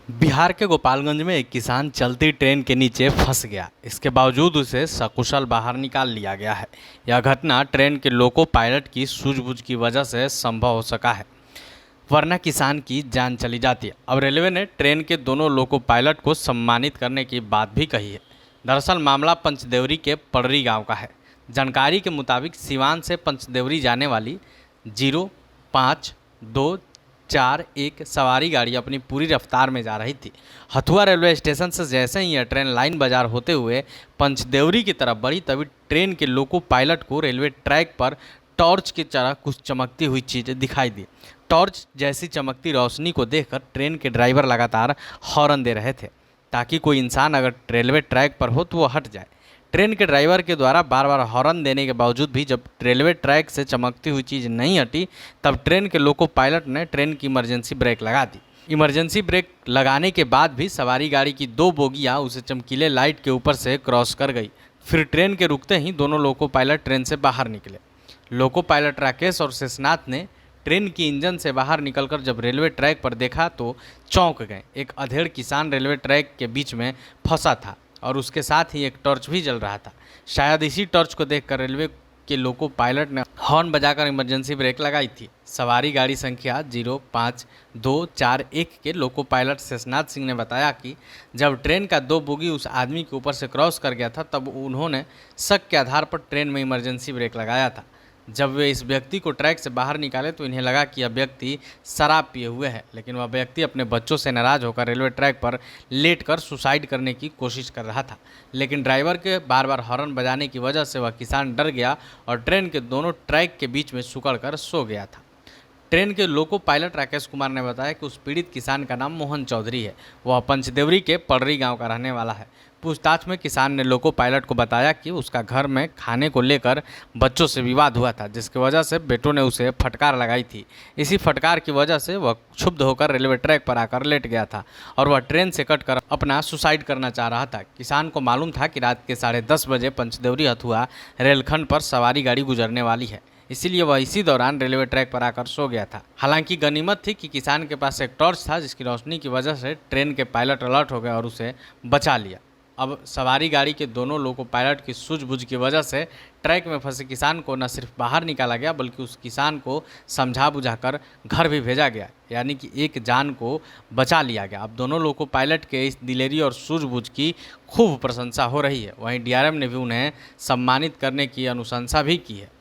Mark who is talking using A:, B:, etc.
A: बिहार के गोपालगंज में एक किसान चलती ट्रेन के नीचे फंस गया। इसके बावजूद उसे सकुशल बाहर निकाल लिया गया है। यह घटना ट्रेन के लोको पायलट की सूझबूझ की वजह से संभव हो सका है, वरना किसान की जान चली जाती है। अब रेलवे ने ट्रेन के दोनों लोको पायलट को सम्मानित करने की बात भी कही है। दरअसल मामला पंचदेवरी के पड़री गांव का है। जानकारी के मुताबिक सिवान से पंचदेवरी जाने वाली 05-241 सवारी गाड़ी अपनी पूरी रफ्तार में जा रही थी। हथुआ रेलवे स्टेशन से जैसे ही यह ट्रेन लाइन बाजार होते हुए पंचदेवरी की तरफ बढ़ी, तभी ट्रेन के लोको पायलट को रेलवे ट्रैक पर टॉर्च की तरह कुछ चमकती हुई चीज़ें दिखाई दी। टॉर्च जैसी चमकती रोशनी को देखकर ट्रेन के ड्राइवर लगातार हॉर्न दे रहे थे, ताकि कोई इंसान अगर रेलवे ट्रैक पर हो तो वो हट जाए। ट्रेन के ड्राइवर के द्वारा बार बार हॉर्न देने के बावजूद भी जब रेलवे ट्रैक से चमकती हुई चीज़ नहीं हटी, तब ट्रेन के लोको पायलट ने ट्रेन की इमरजेंसी ब्रेक लगा दी। इमरजेंसी ब्रेक लगाने के बाद भी सवारी गाड़ी की 2 बोगियां उसे चमकीले लाइट के ऊपर से क्रॉस कर गई। फिर ट्रेन के रुकते ही दोनों लोको पायलट ट्रेन से बाहर निकले। लोको पायलट राकेश और शेषनाथ ने ट्रेन की इंजन से बाहर निकलकर जब रेलवे ट्रैक पर देखा तो चौंक गए। एक अधेड़ किसान रेलवे ट्रैक के बीच में फंसा था और उसके साथ ही एक टॉर्च भी जल रहा था। शायद इसी टॉर्च को देखकर रेलवे के लोको पायलट ने हॉर्न बजाकर इमरजेंसी ब्रेक लगाई थी। सवारी गाड़ी संख्या 05241 के लोको पायलट शेषनाथ सिंह ने बताया कि जब ट्रेन का 2 बोगी उस आदमी के ऊपर से क्रॉस कर गया था, तब उन्होंने शक के आधार पर ट्रेन में इमरजेंसी ब्रेक लगाया था। जब वे इस व्यक्ति को ट्रैक से बाहर निकाले तो इन्हें लगा कि यह व्यक्ति शराब पिए हुए है, लेकिन वह व्यक्ति अपने बच्चों से नाराज होकर रेलवे ट्रैक पर लेटकर सुसाइड करने की कोशिश कर रहा था। लेकिन ड्राइवर के बार बार हॉर्न बजाने की वजह से वह किसान डर गया और ट्रेन के दोनों ट्रैक के बीच में सिकुड़ कर सो गया था। ट्रेन के लोको पायलट राकेश कुमार ने बताया कि उस पीड़ित किसान का नाम मोहन चौधरी है। वह पंचदेवरी के पड़री गांव का रहने वाला है। पूछताछ में किसान ने लोको पायलट को बताया कि उसका घर में खाने को लेकर बच्चों से विवाद हुआ था, जिसकी वजह से बेटों ने उसे फटकार लगाई थी। इसी फटकार की वजह से वह क्षुब्ध होकर रेलवे ट्रैक पर आकर लेट गया था और वह ट्रेन से कटकर अपना सुसाइड करना चाह रहा था। किसान को मालूम था कि रात के 10:30 बजे पंचदेवरी हथुआ रेलखंड पर सवारी गाड़ी गुजरने वाली है, इसीलिए वह इसी दौरान रेलवे ट्रैक पर आकर सो गया था। हालांकि गनीमत थी कि किसान के पास एक टॉर्च था, जिसकी रोशनी की वजह से ट्रेन के पायलट अलर्ट हो गए और उसे बचा लिया। अब सवारी गाड़ी के दोनों लोको पायलट की सूझबूझ की वजह से ट्रैक में फंसे किसान को न सिर्फ बाहर निकाला गया, बल्कि उस किसान को समझा बुझाकर घर भी भेजा गया, यानी कि एक जान को बचा लिया गया। अब दोनों लोको पायलट के इस दिलेरी और सूझबूझ की खूब प्रशंसा हो रही है। वहीं डीआरएम ने भी उन्हें सम्मानित करने की अनुशंसा भी की है।